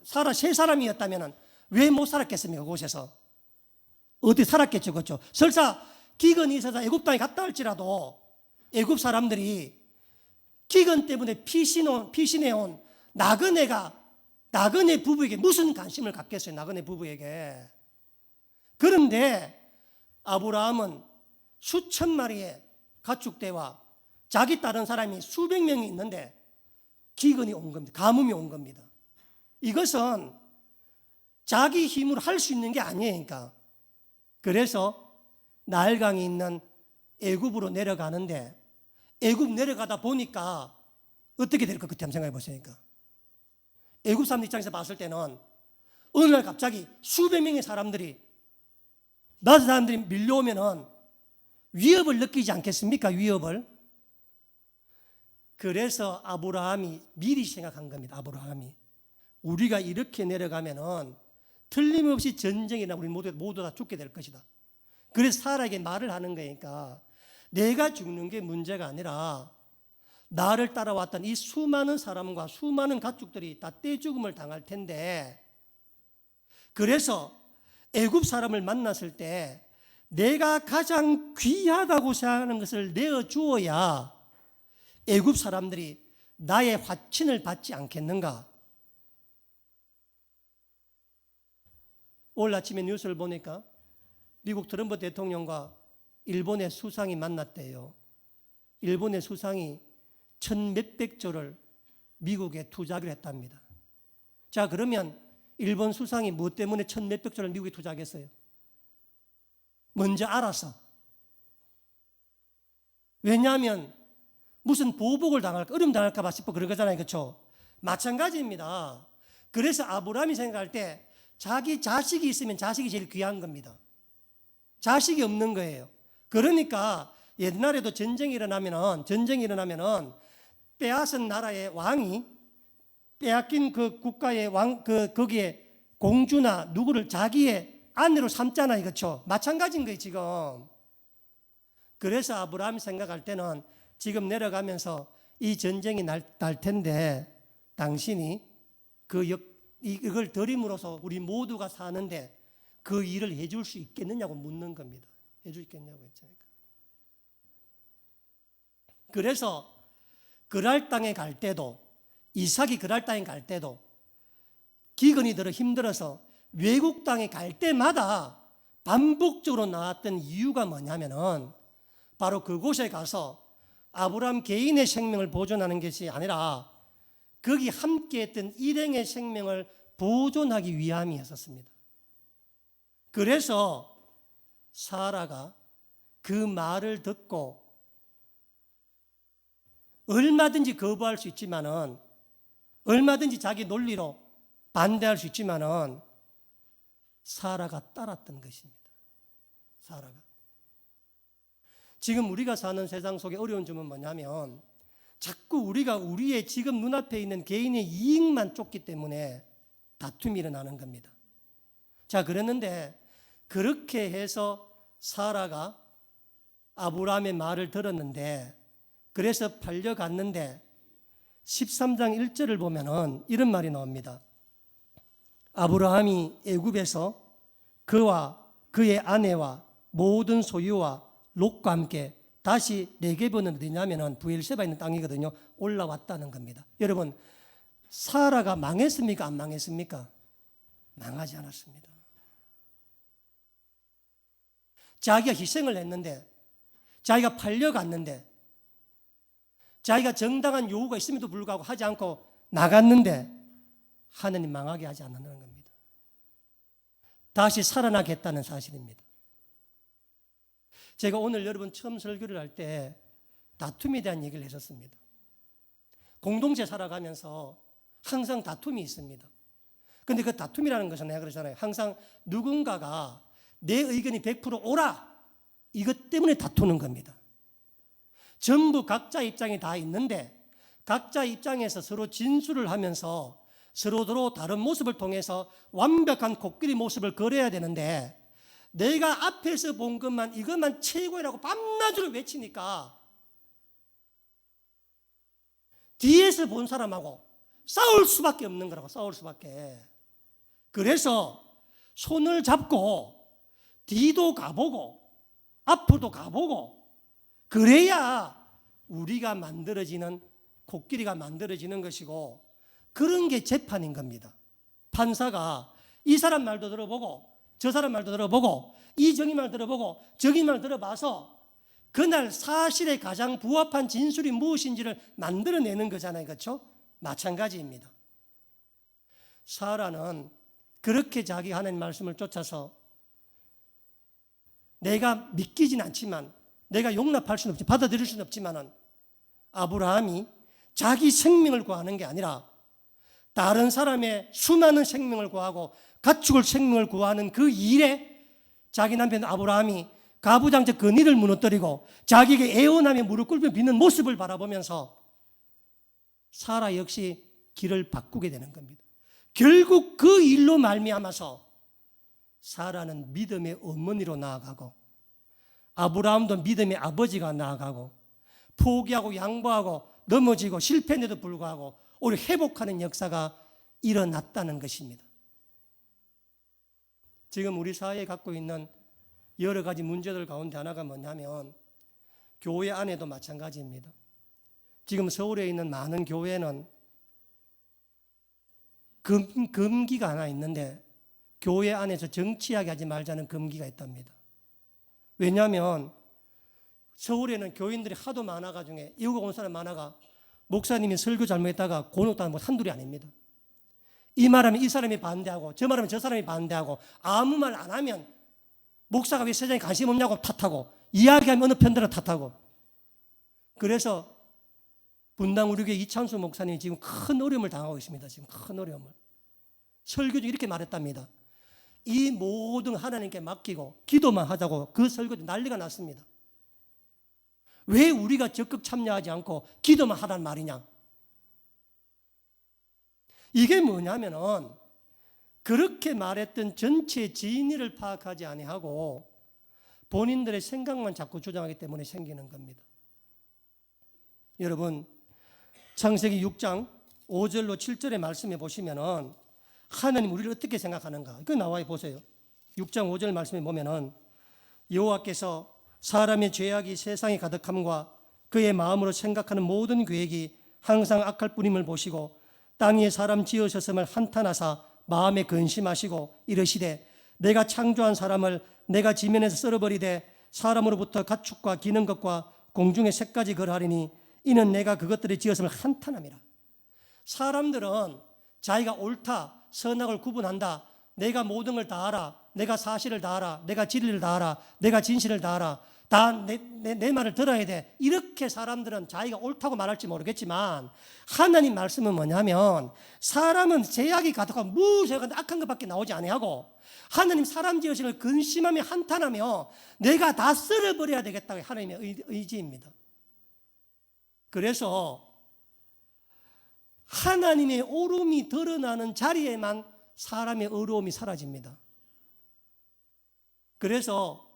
사라 세 사람이었다면 왜 못 살았겠습니까? 그곳에서. 어디 살았겠죠. 그렇죠? 설사 기근이 있어서 애굽 땅에 갔다 할지라도 애굽 사람들이 기근 때문에 피신해온 나그네 부부에게 무슨 관심을 갖겠어요? 나그네 부부에게. 그런데 아브라함은 수천 마리의 가축대와 자기 다른 사람이 수백 명이 있는데 기근이 온 겁니다. 가뭄이 온 겁니다. 이것은 자기 힘으로 할 수 있는 게 아니에요. 그러니까. 그래서 나일강이 있는 애굽으로 내려가는데 애굽 내려가다 보니까 어떻게 될까? 그때 한번 생각해 보시니까 애굽 사람 입장에서 봤을 때는 어느 날 갑자기 수백 명의 사람들이 낮은 사람들이 밀려오면은 위협을 느끼지 않겠습니까? 위협을. 그래서 아브라함이 미리 생각한 겁니다. 아브라함이 우리가 이렇게 내려가면은 틀림없이 전쟁이나 우리 모두 다 죽게 될 것이다. 그래서 사라에게 말을 하는 거니까 내가 죽는 게 문제가 아니라 나를 따라왔던 이 수많은 사람과 수많은 가축들이 다 떼죽음을 당할 텐데, 그래서 애굽 사람을 만났을 때 내가 가장 귀하다고 생각하는 것을 내어주어야 애굽 사람들이 나의 화친을 받지 않겠는가. 오늘 아침에 뉴스를 보니까 미국 트럼프 대통령과 일본의 수상이 만났대요. 일본의 수상이 1,몇백 조를 미국에 투자하기로 했답니다. 자, 그러면 일본 수상이 무엇 때문에 1,몇백 조를 미국에 투자하겠어요? 먼저 알아서. 왜냐하면 무슨 보복을 당할까, 어려움 당할까 봐 싶어 그런 거잖아요. 그렇죠? 마찬가지입니다. 그래서 아브라함이 생각할 때 자기 자식이 있으면 자식이 제일 귀한 겁니다. 자식이 없는 거예요. 그러니까 옛날에도 전쟁이 일어나면은 빼앗은 나라의 왕이 빼앗긴 그 국가의 거기에 공주나 누구를 자기의 아내로 삼잖아요. 그렇죠? 마찬가지인 거예요, 지금. 그래서 아브라함이 생각할 때는 지금 내려가면서 이 전쟁이 날 텐데 당신이 이걸 드림으로써 우리 모두가 사는데 그 일을 해줄 수 있겠느냐고 묻는 겁니다. 해줄 수 있겠냐고 했잖아요. 그래서 그랄 땅에 갈 때도, 이삭이 그랄 땅에 갈 때도 기근이 들어 힘들어서 외국 땅에 갈 때마다 반복적으로 나왔던 이유가 뭐냐면은 바로 그곳에 가서 아브라함 개인의 생명을 보존하는 것이 아니라 거기 함께했던 일행의 생명을 보존하기 위함이었습니다. 그래서 사라가 그 말을 듣고 얼마든지 거부할 수 있지만은, 얼마든지 자기 논리로 반대할 수 있지만은 사라가 따랐던 것입니다. 사라가. 지금 우리가 사는 세상 속에 어려운 점은 뭐냐면 자꾸 우리가 우리의 지금 눈앞에 있는 개인의 이익만 쫓기 때문에 다툼이 일어나는 겁니다. 자, 그랬는데 그렇게 해서 사라가 아브라함의 말을 들었는데, 그래서 팔려갔는데 13장 1절을 보면은 이런 말이 나옵니다. 아브라함이 애굽에서 그와 그의 아내와 모든 소유와 롯과 함께 다시 네게브는 어디냐면은 브엘세바에 있는 땅이거든요. 올라왔다는 겁니다. 여러분, 사라가 망했습니까? 안 망했습니까? 망하지 않았습니다. 자기가 희생을 했는데, 자기가 팔려갔는데, 자기가 정당한 요구가 있음에도 불구하고 하지 않고 나갔는데 하느님 망하게 하지 않는다는 겁니다. 다시 살아나겠다는 사실입니다. 제가 오늘 여러분 처음 설교를 할 때 다툼에 대한 얘기를 했었습니다. 공동체 살아가면서 항상 다툼이 있습니다. 그런데 그 다툼이라는 것은 내가 그러잖아요. 항상 누군가가 내 의견이 100% 옳아, 이것 때문에 다투는 겁니다. 전부 각자 입장이 다 있는데 각자 입장에서 서로 진술을 하면서 서로 다른 모습을 통해서 완벽한 코끼리 모습을 그려야 되는데, 내가 앞에서 본 것만, 이것만 최고라고 밤낮으로 외치니까 뒤에서 본 사람하고 싸울 수밖에 없는 거라고. 싸울 수밖에. 그래서 손을 잡고 뒤도 가보고 앞으로도 가보고, 그래야 우리가 만들어지는, 코끼리가 만들어지는 것이고, 그런 게 재판인 겁니다. 판사가 이 사람 말도 들어보고 저 사람 말도 들어보고 이 정의 말 들어보고 저기 말 들어봐서 그날 사실에 가장 부합한 진술이 무엇인지를 만들어내는 거잖아요. 그렇죠? 마찬가지입니다. 사라는 그렇게 자기 하나님 말씀을 쫓아서 내가 믿기진 않지만, 내가 용납할 수는 없지, 받아들일 수는 없지만은 아브라함이 자기 생명을 구하는 게 아니라 다른 사람의 수많은 생명을 구하고 가축을 생명을 구하는 그 일에 자기 남편 아브라함이 가부장적 근위를 무너뜨리고 자기에게 애원하며 무릎 꿇며 빚는 모습을 바라보면서 사라 역시 길을 바꾸게 되는 겁니다. 결국 그 일로 말미암아서 사라는 믿음의 어머니로 나아가고 아브라함도 믿음의 아버지가 나아가고 포기하고 양보하고 넘어지고 실패했는데도 불구하고 오히려 회복하는 역사가 일어났다는 것입니다. 지금 우리 사회에 갖고 있는 여러 가지 문제들 가운데 하나가 뭐냐면 교회 안에도 마찬가지입니다. 지금 서울에 있는 많은 교회는 금기가 하나 있는데 교회 안에서 정치하게 하지 말자는 금기가 있답니다. 왜냐하면 서울에는 교인들이 하도 많아가 중에 이웃가 온 사람 많아가 목사님이 설교 잘못했다가 곤혹당하는 건 한둘이 아닙니다. 이 말하면 이 사람이 반대하고 저 말하면 저 사람이 반대하고 아무 말 안 하면 목사가 왜 세상에 관심 없냐고 탓하고 이야기하면 어느 편들은 탓하고, 그래서 분당 우리교회 이창수 목사님이 지금 큰 어려움을 당하고 있습니다. 지금 큰 어려움을. 설교 중에 이렇게 말했답니다. 이 모든 하나님께 맡기고 기도만 하자고 그 설교 중 난리가 났습니다. 왜 우리가 적극 참여하지 않고 기도만 하란 말이냐? 이게 뭐냐면은 그렇게 말했던 전체 진위를 파악하지 아니하고 본인들의 생각만 자꾸 주장하기 때문에 생기는 겁니다. 여러분, 창세기 6장 5절로 7절의 말씀에 보시면은 하나님 우리를 어떻게 생각하는가? 이거 나와 보세요. 6장 5절 말씀에 보면은 여호와께서 사람의 죄악이 세상에 가득함과 그의 마음으로 생각하는 모든 계획이 항상 악할 뿐임을 보시고 땅 위에 사람 지으셨음을 한탄하사 마음에 근심하시고 이르시되 내가 창조한 사람을 내가 지면에서 썰어버리되 사람으로부터 가축과 기는 것과 공중의 새까지 걸하리니 이는 내가 그것들을 지었음을 한탄함이라. 사람들은 자기가 옳다, 선악을 구분한다, 내가 모든 걸 다 알아, 내가 사실을 다 알아, 내가 진리를 다 알아, 내가 진실을 다 알아, 다 내 말을 들어야 돼. 이렇게 사람들은 자기가 옳다고 말할지 모르겠지만 하나님 말씀은 뭐냐면 사람은 제약이 가득하고 무쇠가 악한 것밖에 나오지 아니하고 하나님 사람 지으신 걸 근심하며 한탄하며 내가 다 쓸어버려야 되겠다고 하나님의 의지입니다. 그래서 하나님의 옳음이 드러나는 자리에만 사람의 어려움이 사라집니다. 그래서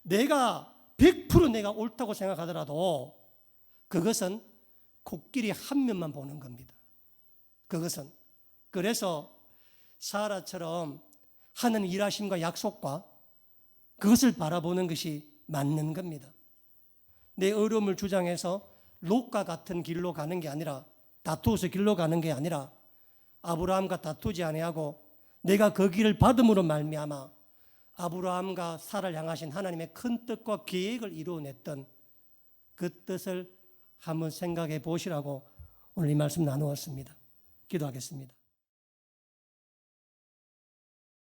내가 100% 내가 옳다고 생각하더라도 그것은 코끼리 한 면만 보는 겁니다. 그것은. 그래서 사라처럼 하는 일하심과 약속과 그것을 바라보는 것이 맞는 겁니다. 내 어려움을 주장해서 롯과 같은 길로 가는 게 아니라 다투어서 길로 가는 게 아니라 아브라함과 다투지 아니하고 내가 그 길을 받음으로 말미암아 아브라함과 사라를 향하신 하나님의 큰 뜻과 계획을 이루어냈던 그 뜻을 한번 생각해 보시라고 오늘 이 말씀 나누었습니다. 기도하겠습니다.